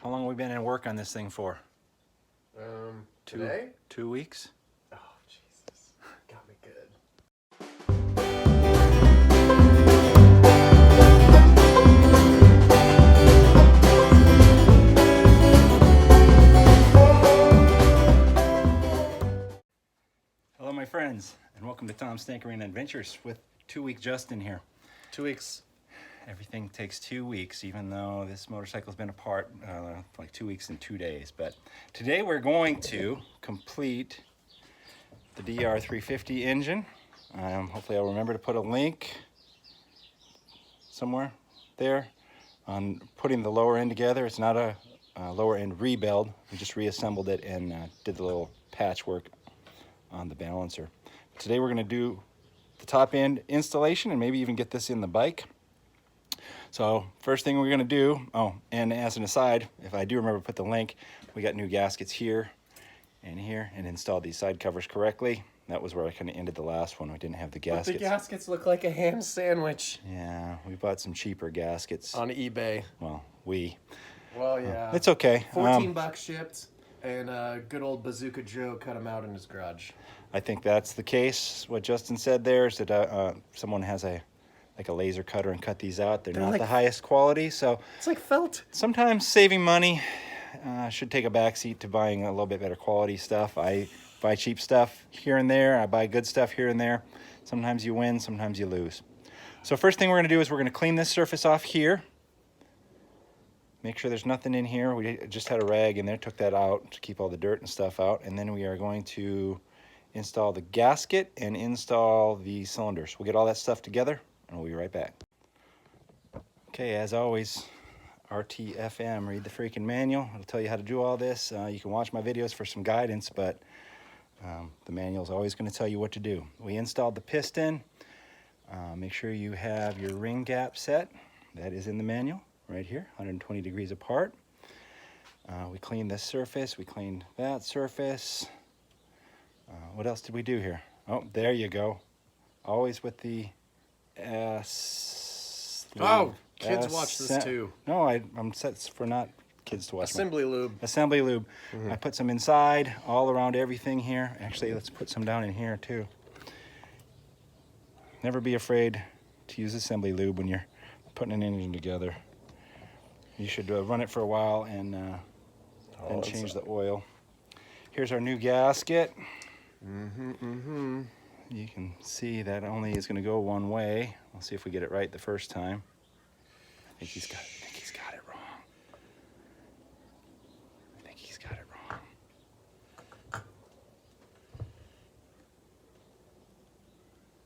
How long have we been in work on this thing for? Today? 2 weeks? Oh, Jesus. Got me good. Hello, my friends, and welcome to Tom's Tinkering Adventures with 2-week Justin here. 2 weeks. Everything takes 2 weeks, even though this motorcycle's been apart like 2 weeks and 2 days. But today we're going to complete the DR350 engine. Hopefully I'll remember to put a link somewhere there on putting the lower end together. It's not a lower end rebuild. We just reassembled it and did the little patchwork on the balancer. Today we're going to do the top end installation and maybe even get this in the bike. So first thing we're going to do, and as an aside, if I do remember to put the link, we got new gaskets here and here and installed these side covers correctly. That was where I kind of ended the last one. We didn't have the gaskets. But the gaskets look like a ham sandwich. Yeah, we bought some cheaper gaskets. On eBay. Well, Well, yeah. it's okay. 14 bucks shipped, and good old Bazooka Joe cut them out in his garage. I think that's the case. What Justin said there is that someone has a laser cutter and cut these out. They're not like the highest quality, so It's like felt. sometimes saving money should take a backseat to buying a little bit better quality stuff. I buy cheap stuff here and there. I buy good stuff here and there. Sometimes you win, sometimes you lose. So first thing we're going to do is we're going to clean this surface off here. Make sure there's nothing in here. We just had a rag in there, took that out to keep all the dirt and stuff out. And then we are going to install the gasket and install the cylinders. We'll get all that stuff together and we'll be right back. Okay, as always, RTFM, read the freaking manual. It'll tell you how to do all this. You can watch my videos for some guidance, but the manual is always going to tell you what to do. We installed the piston. Make sure you have your ring gap set. That is in the manual right here, 120 degrees apart. We cleaned this surface. We cleaned that surface. What else did we do here? Oh, there you go. Always with the S. Oh, kids watch this too. No, I'm set for not kids to watch. Assembly lube. Assembly lube. I put some inside, all around everything here. Actually, let's put some down in here too. Never be afraid to use assembly lube when you're putting an engine together. You should run it for a while and then change the oil. Here's our new gasket. You can see that only is going to go one way. We'll see if we get it right the first time. I think he's got it wrong. I think he's got it wrong.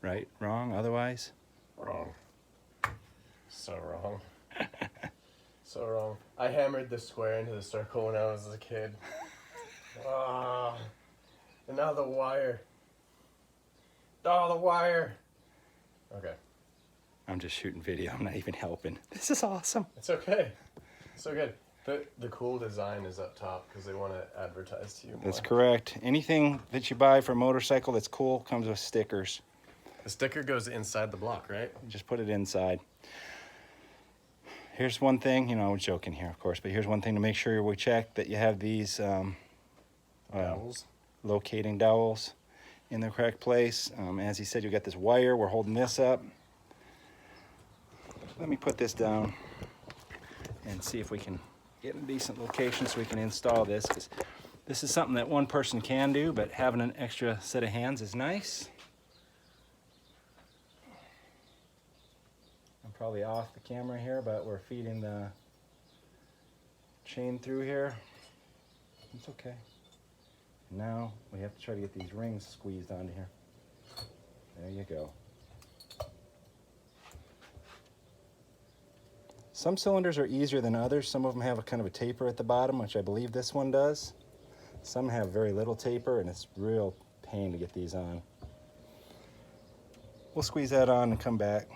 Right? Wrong? Otherwise? Wrong. So wrong. So wrong. I hammered the square into the circle when I was a kid. And now the wire. Oh, the wire. Okay. I'm just shooting video. I'm not even helping. This is awesome. It's okay. So good. The cool design is up top because they want to advertise to you more. That's correct. Anything that you buy for a motorcycle that's cool comes with stickers. The sticker goes inside the block, right? Just put it inside. Here's one thing, we're joking here, of course, but here's one thing to make sure we check that you have these Dowels. Locating dowels in the correct place. As he said, you got this wire. We're holding this up. Let me put this down and see if we can get in a decent location so we can install this, because this is something that one person can do, but having an extra set of hands is nice. I'm probably off the camera here, but we're feeding the chain through here. It's okay. Now we have to try to get these rings squeezed onto here. There you go. Some cylinders are easier than others. Some of them have a kind of a taper at the bottom, which I believe this one does. Some have very little taper, and it's real pain to get these on. We'll squeeze that on and come back.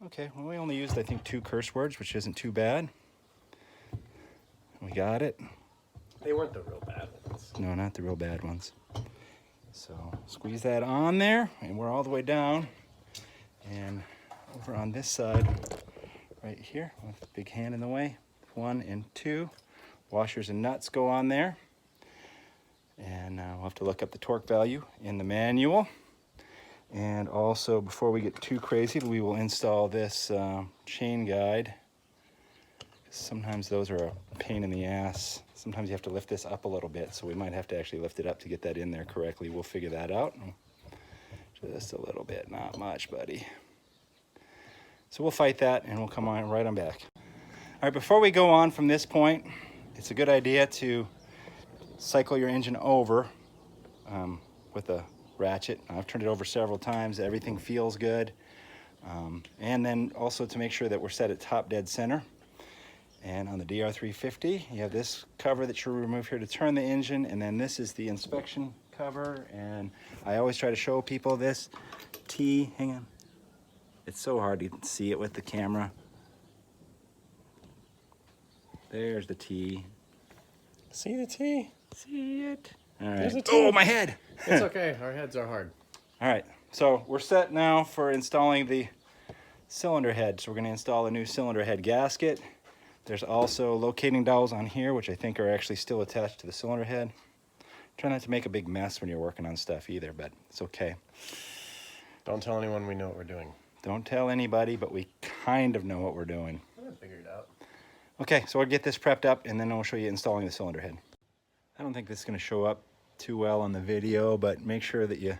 Okay, well, we only used, I think, 2 curse words, which isn't too bad. We got it. They weren't the real bad ones. No, not the real bad ones. So squeeze that on there, and we're all the way down. And over on this side, right here, with the big hand in the way, 1 and 2. Washers and nuts go on there. And we'll have to look up the torque value in the manual. And also, before we get too crazy, we will install this chain guide. Sometimes those are a pain in the ass. Sometimes you have to lift this up a little bit, so we might have to actually lift it up to get that in there correctly. We'll figure that out. Just a little bit, not much, buddy. So we'll fight that, and we'll come on right on back. All right, before we go on from this point, it's a good idea to cycle your engine over with a ratchet. I've turned it over several times. Everything feels good. And then also to make sure that we're set at top dead center. And on the DR350, you have this cover that you remove here to turn the engine, and then this is the inspection cover. And I always try to show people this T. Hang on. It's so hard to see it with the camera. There's the T. See the T? See it? All right. There's a T. Oh, my head! It's okay. Our heads are hard. All right. So we're set now for installing the cylinder head. So we're going to install a new cylinder head gasket. There's also locating dowels on here, which I think are actually still attached to the cylinder head. Try not to make a big mess when you're working on stuff either, but it's okay. Don't tell anyone we know what we're doing. Don't tell anybody, but we kind of know what we're doing. I'm gonna figure it out. Okay, so we'll get this prepped up, and then I'll show you installing the cylinder head. I don't think this is going to show up too well on the video, but make sure that you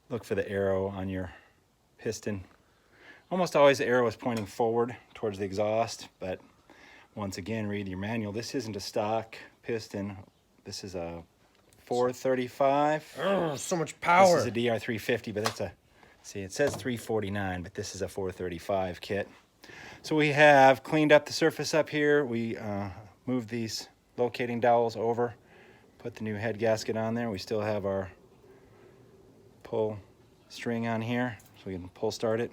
look for the arrow on your piston. Almost always the arrow is pointing forward towards the exhaust, but once again, read your manual. This isn't a stock piston. This is a 435. Oh, so much power. This is a DR350, but that's a, see, it says 349, but this is a 435 kit. So we have cleaned up the surface up here. We moved these locating dowels over, put the new head gasket on there. We still have our pull string on here, so we can pull start it.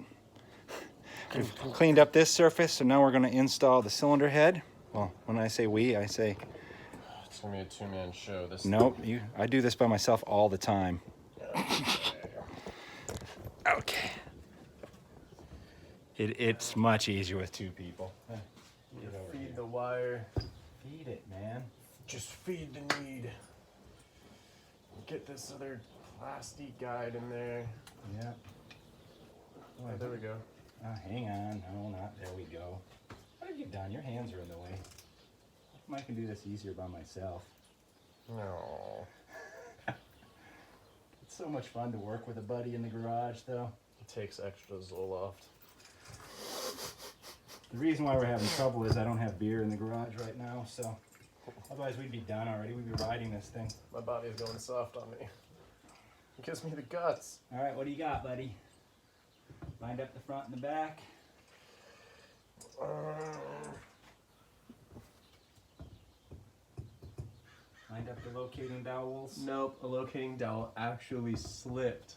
We've cleaned up this surface, so now we're going to install the cylinder head. Well, when I say we, I say... It's going to be a two-man show. Nope, I do this by myself all the time. Okay. It's much easier with two people. Feed the wire. Feed it, man. Just feed the need. Get this other plastic guide in there. Yeah. Oh, there we go. Hang on. No, not. There we go. What have you done? Your hands are in the way. I can do this easier by myself. No. It's so much fun to work with a buddy in the garage, though. It takes extra Zoloft. The reason why we're having trouble is I don't have beer in the garage right now, so otherwise we'd be done already. We'd be riding this thing. My body's going soft on me. It gives me the guts. All right, what do you got, buddy? Lined up the front and the back. Lined up the locating dowels. Nope, a locating dowel actually slipped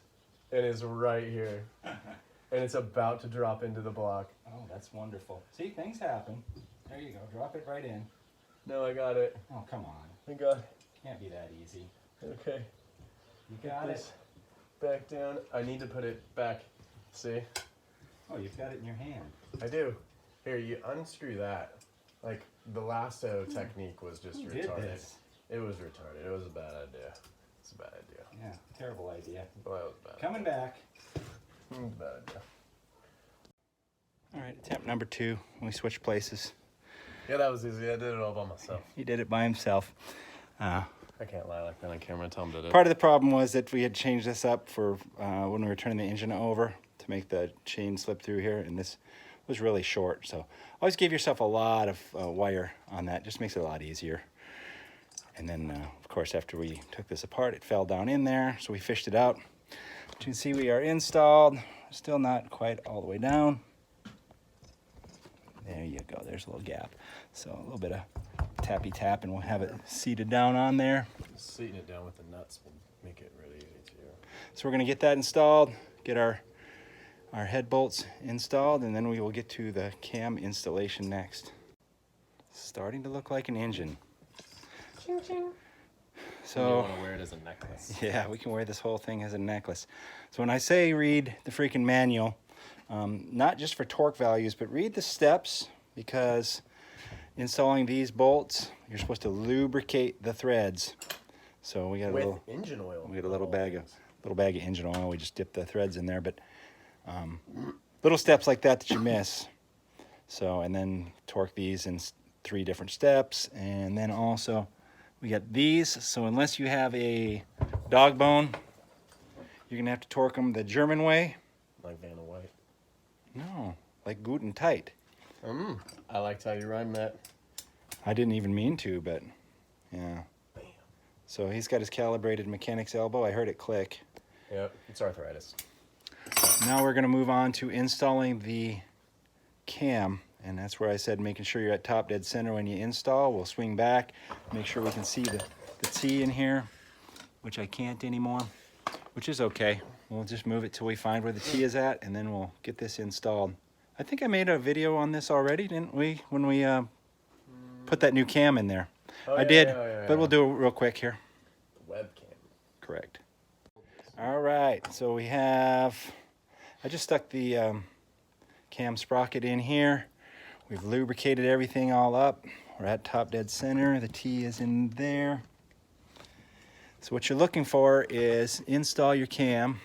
and is right here. And it's about to drop into the block. Oh, that's wonderful. See, things happen. There you go. Drop it right in. No, I got it. Oh, come on. I got it. Can't be that easy. Okay. You got it. Back down. I need to put it back. See? Oh, you've got it in your hand. I do. Here, you unscrew that. Like, the lasso technique was just Who retarded. did this? It was retarded. It was a bad idea. It's a bad idea. Yeah, terrible idea. Boy, it was bad. Coming back. It was a bad idea. All right, attempt number 2. We switch places. Yeah, that was easy. I did it all by myself. He did it by himself. I can't lie like that on camera. Tell him did it. Part of the problem was that we had changed this up for when we were turning the engine over to make the chain slip through here, and this was really short. So always give yourself a lot of wire on that. Just makes it a lot easier. And then, of course, after we took this apart, it fell down in there, so we fished it out. But you can see we are installed. Still not quite all the way down. There you go. There's a little gap. So a little bit of tappy tap, and we'll have it seated down on there. Seating it down with the nuts will make it really easy too. So we're going to get that installed, get our head bolts installed, and then we will get to the cam installation next. Starting to look like an engine. Ching, ching. So you want to wear it as a necklace. yeah, we can wear this whole thing as a necklace. So when I say read the freaking manual, not just for torque values, but read the steps, because installing these bolts, you're supposed to lubricate the threads. So we got a With little engine oil. we got a little bag of engine oil. We just dip the threads in there, but little steps like that you miss. So, and then torque these in 3 different steps, and then also we got these. So unless you have a dog bone, you're gonna have to torque them the German way. Like Vanna White. No, like Guten tight. I liked how you rhymed that. I didn't even mean to, but yeah. Bam. So he's got his calibrated mechanic's elbow. I heard it click. Yep, it's arthritis. Now we're gonna move on to installing the cam, and that's where I said making sure you're at top dead center when you install. We'll swing back, make sure we can see the T in here, which I can't anymore, which is okay. We'll just move it till we find where the T is at, and then we'll get this installed. I think I made a video on this already, didn't we, when we put that new cam in there? Oh, I yeah, did, yeah, but we'll do it real quick here. Webcam. Correct. All right, so we have, I just stuck the cam sprocket in here. We've lubricated everything all up. We're at top dead center. The T is in there. So what you're looking for is install your cam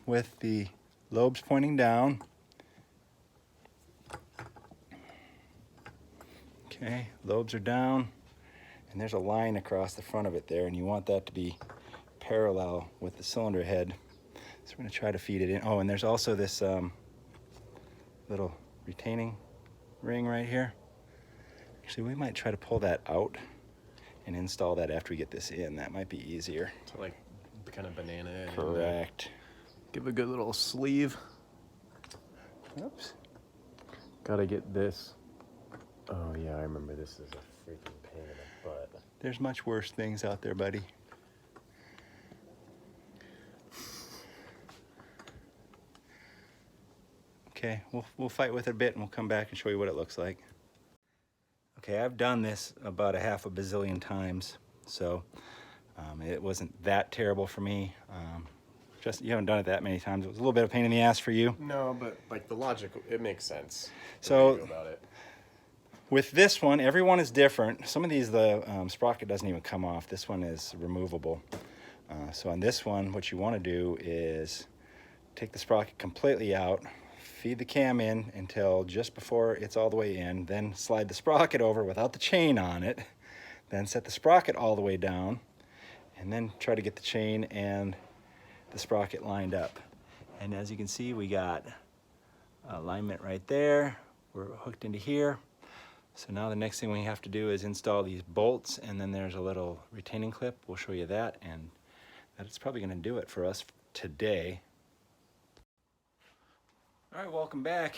with the lobes pointing down. Okay, lobes are down, and there's a line across the front of it there, and you want that to be parallel with the cylinder head. So we're going to try to feed it in. Oh, and there's also this little retaining ring right here. Actually, we might try to pull that out and install that after we get this in. That might be easier. So like kind of banana. Correct. Give a good little sleeve. Oops. Gotta get this. Oh yeah, I remember this is a freaking pain in the butt. There's much worse things out there, buddy. Okay, we'll fight with it a bit and we'll come back and show you what it looks like. Okay, I've done this about a half a bazillion times, so it wasn't that terrible for me. Just you haven't done it that many times. It was a little bit of a pain in the ass for you. No, but like the logic, it makes sense. So About it. with this one, every one is different. Some of these, the sprocket doesn't even come off. This one is removable. So on this one, what you want to do is take the sprocket completely out, feed the cam in until just before it's all the way in, then slide the sprocket over without the chain on it, then set the sprocket all the way down, and then try to get the chain and the sprocket lined up. And as you can see, we got alignment right there. We're hooked into here. So now the next thing we have to do is install these bolts, and then there's a little retaining clip. We'll show you that, and that's probably going to do it for us today. All right, welcome back.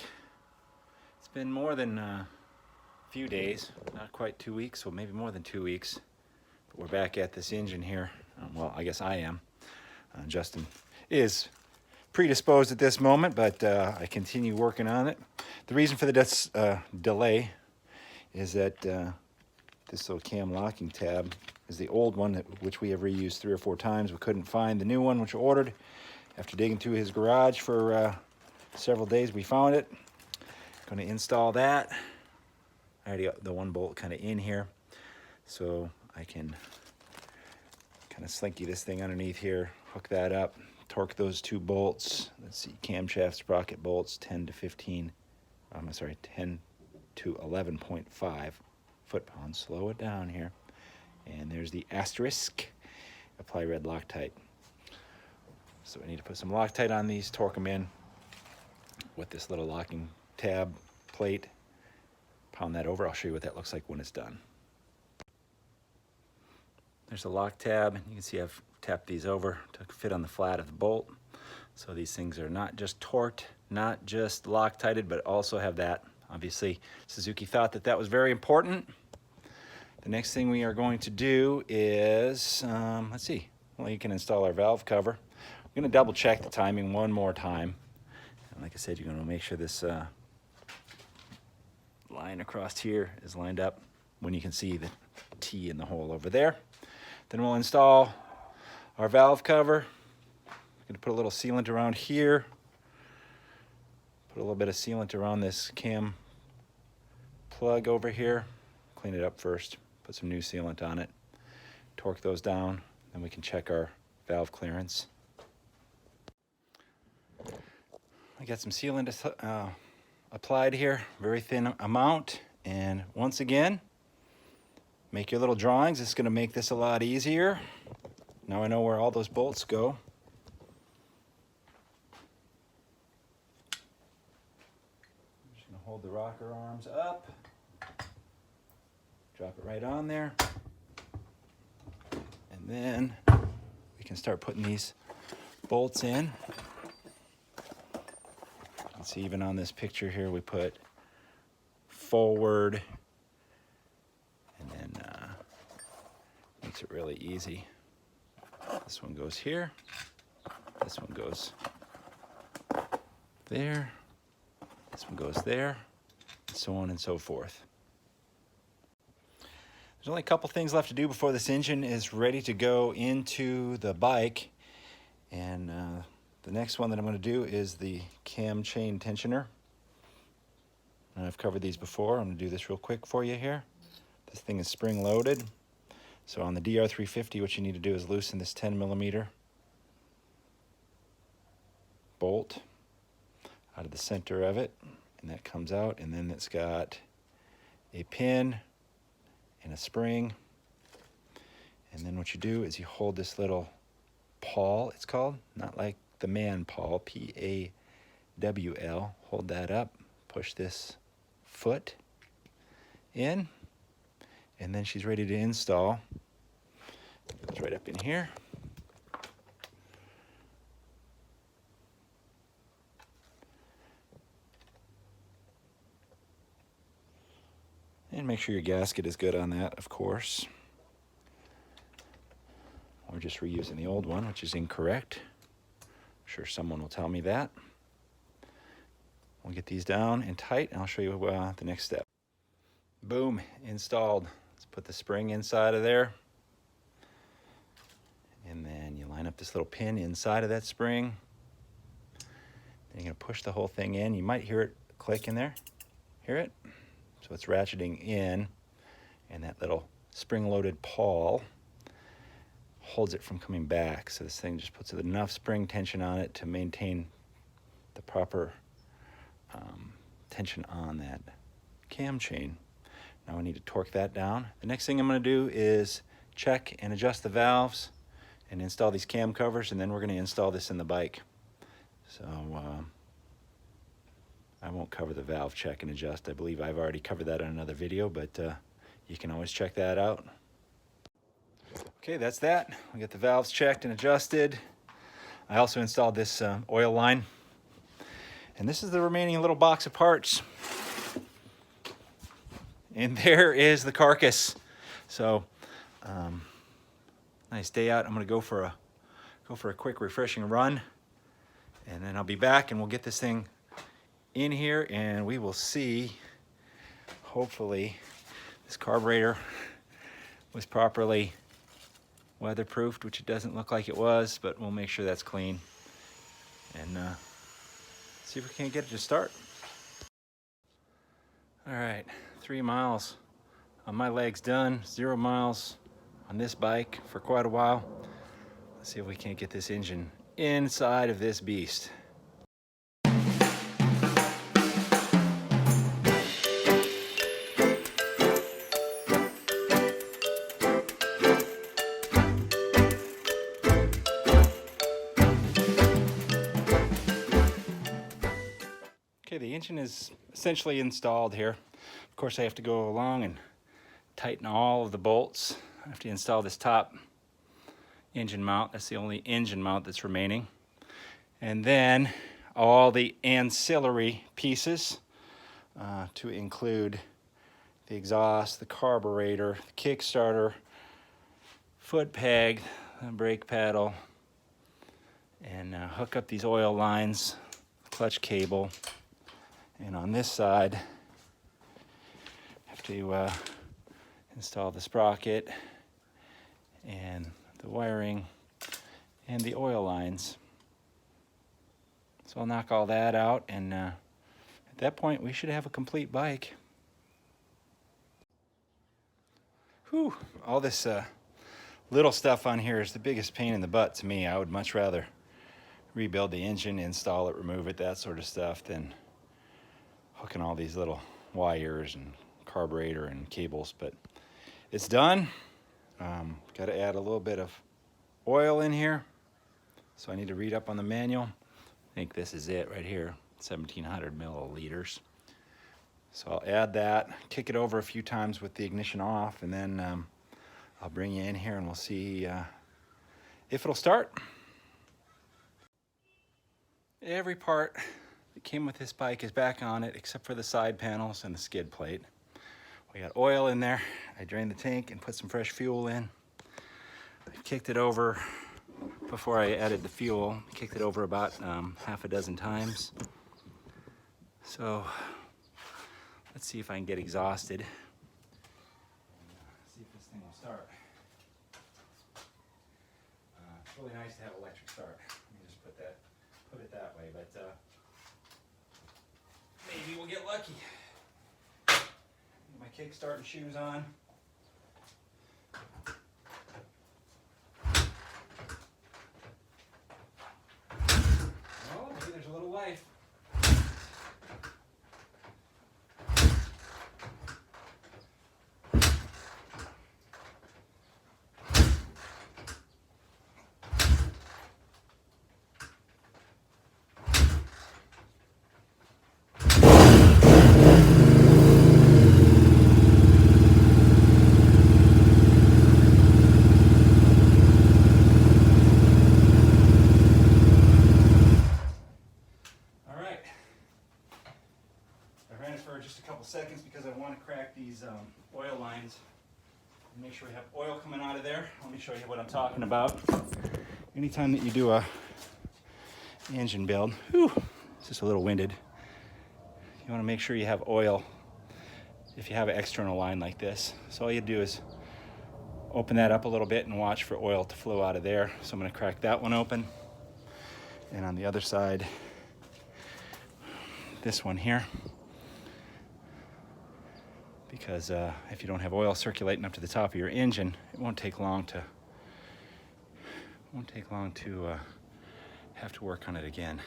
It's been more than a few days, not quite 2 weeks, well maybe more than 2 weeks, but we're back at this engine here. Well, I guess I am. Justin is predisposed at this moment, but I continue working on it. The reason for the delay is that this little cam locking tab is the old one, which we have reused 3 or 4 times. We couldn't find the new one, which we ordered. After digging through his garage for several days, we found it. Going to install that. I already got the one bolt kind of in here, so I can kind of slinky this thing underneath here, hook that up, torque those 2 bolts. Let's see, camshaft sprocket bolts, 10 to 11.5 foot-pounds. Slow it down here. And there's the asterisk. Apply red Loctite. So I need to put some Loctite on these, torque them in with this little locking tab plate. Pound that over. I'll show you what that looks like when it's done. There's a lock tab, and you can see I've tapped these over to fit on the flat of the bolt. So these things are not just torqued, not just Loctited, but also have that. Obviously, Suzuki thought that that was very important. The next thing we are going to do is, let's see, well, you can install our valve cover. I'm going to double check the timing one more time. And like I said, you're going to make sure this line across here is lined up when you can see the T in the hole over there. Then we'll install our valve cover. I'm going to put a little sealant around here. Put a little bit of sealant around this cam plug over here. clean it up first, put some new sealant on it, torque those down, then we can check our valve clearance. I got some sealant applied here, very thin amount, and once again, make your little drawings. It's going to make this a lot easier. Now I know where all those bolts go. I'm just going to hold the rocker arms up, drop it right on there, and then we can start putting these bolts in. You can see even on this picture here we put forward, and then makes it really easy. This one goes here, this one goes there, this one goes there, and so on and so forth. There's only a couple things left to do before this engine is ready to go into the bike, and the next one that I'm going to do is the cam chain tensioner. And I've covered these before. I'm going to do this real quick for you here. This thing is spring loaded. So on the DR350, what you need to do is loosen this 10mm bolt out of the center of it, and that comes out, and then it's got a pin and a spring. And then what you do is you hold this little pawl, it's called, not like the man pawl, P-A-W-L. Hold that up, push this foot in, and then she's ready to install. It goes right up in here. And make sure your gasket is good on that, of course. We're just reusing the old one, which is incorrect. I'm sure someone will tell me that. We'll get these down and tight, and I'll show you the next step. Boom, installed. Let's put the spring inside of there. And then you line up this little pin inside of that spring. Then you're gonna push the whole thing in. You might hear it click in there. Hear it? So it's ratcheting in, and that little spring-loaded pawl holds it from coming back. So this thing just puts enough spring tension on it to maintain the proper tension on that cam chain. Now I need to torque that down. The next thing I'm going to do is check and adjust the valves and install these cam covers, and then we're going to install this in the bike. So I won't cover the valve check and adjust. I believe I've already covered that in another video, but you can always check that out. Okay, that's that. We got the valves checked and adjusted. I also installed this oil line. And this is the remaining little box of parts. And there is the carcass. So, nice day out. I'm gonna go for a quick refreshing run, and then I'll be back and we'll get this thing in here, and we will see, hopefully, this carburetor was properly weatherproofed, which it doesn't look like it was, but we'll make sure that's clean, and see if we can't get it to start. All right, 3 miles on my legs done, 0 miles on this bike for quite a while. Let's see if we can't get this engine inside of this beast. Okay, the engine is essentially installed here. Of course, I have to go along and tighten all of the bolts. I have to install this top engine mount. That's the only engine mount that's remaining. And then all the ancillary pieces to include the exhaust, the carburetor, the kickstarter, foot peg, the brake pedal, and hook up these oil lines, clutch cable. And on this side, I have to install the sprocket and the wiring and the oil lines. So I'll knock all that out, and at that point we should have a complete bike. Whew, all this little stuff on here is the biggest pain in the butt to me. I would much rather rebuild the engine, install it, remove it, that sort of stuff, than hooking all these little wires and carburetor and cables. But it's done. Got to add a little bit of oil in here, so I need to read up on the manual. I think this is it right here, 1700 milliliters. So I'll add that, kick it over a few times with the ignition off, and then I'll bring you in here and we'll see if it'll start. Every part that came with this bike is back on it except for the side panels and the skid plate. We got oil in there. I drained the tank and put some fresh fuel in. I kicked it over before I added the fuel. Kicked it over about half a dozen times. So let's see if I can get exhausted. See if this thing will start. It's really nice to have electric start. Let me just put it that way, but maybe we'll get lucky. Get my kickstart and shoes on. Oh, maybe there's a little life. Just a couple seconds because I want to crack these oil lines and make sure we have oil coming out of there. Let me show you what I'm talking about. Anytime that you do a engine build, it's just a little winded, you want to make sure you have oil if you have an external line like this. So all you do is open that up a little bit and watch for oil to flow out of there. So I'm going to crack that one open, and on the other side, this one here. Because if you don't have oil circulating up to the top of your engine, it won't take long to have to work on it again.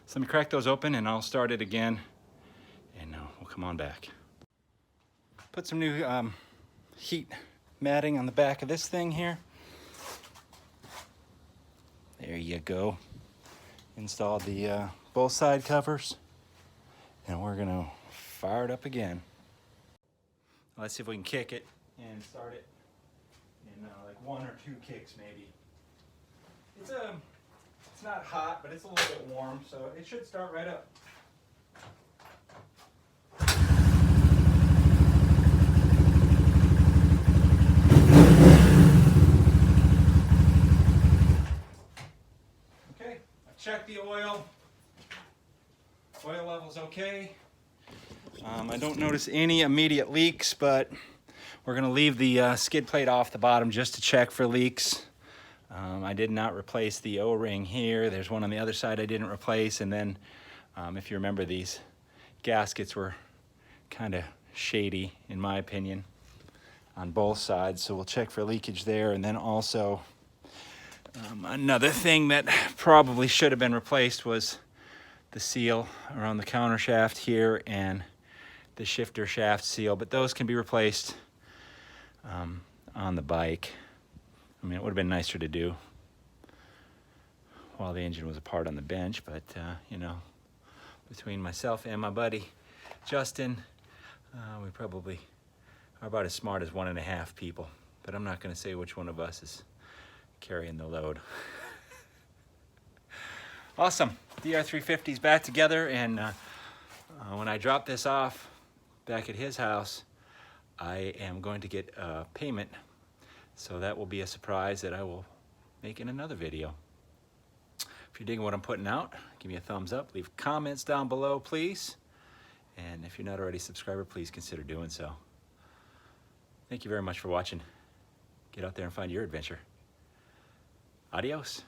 So let me crack those open and I'll start it again, and we'll come on back. Put some new heat matting on the back of this thing here. There you go. Installed the both side covers, and we're gonna fire it up again. Let's see if we can kick it and start it in like 1 or 2 kicks maybe. It's not hot, but it's a little bit warm, so it should start right up. Okay, I've checked the oil. Oil level's okay. I don't notice any immediate leaks, but we're going to leave the skid plate off the bottom just to check for leaks. I did not replace the O-ring here. There's one on the other side I didn't replace, and then if you remember, these gaskets were kind of shady in my opinion on both sides, so we'll check for leakage there. And then also another thing that probably should have been replaced was the seal around the counter shaft here and the shifter shaft seal, but those can be replaced on the bike. I mean, it would have been nicer to do while the engine was apart on the bench, but you know, between myself and my buddy Justin, we probably are about as smart as 1.5 people, but I'm not going to say which one of us is carrying the load. Awesome. DR350 is back together, and when I drop this off back at his house, I am going to get a payment, so that will be a surprise that I will make in another video. If you're digging what I'm putting out, give me a thumbs up, leave comments down below please, and if you're not already a subscriber, please consider doing so. Thank you very much for watching. Get out there and find your adventure. Adios.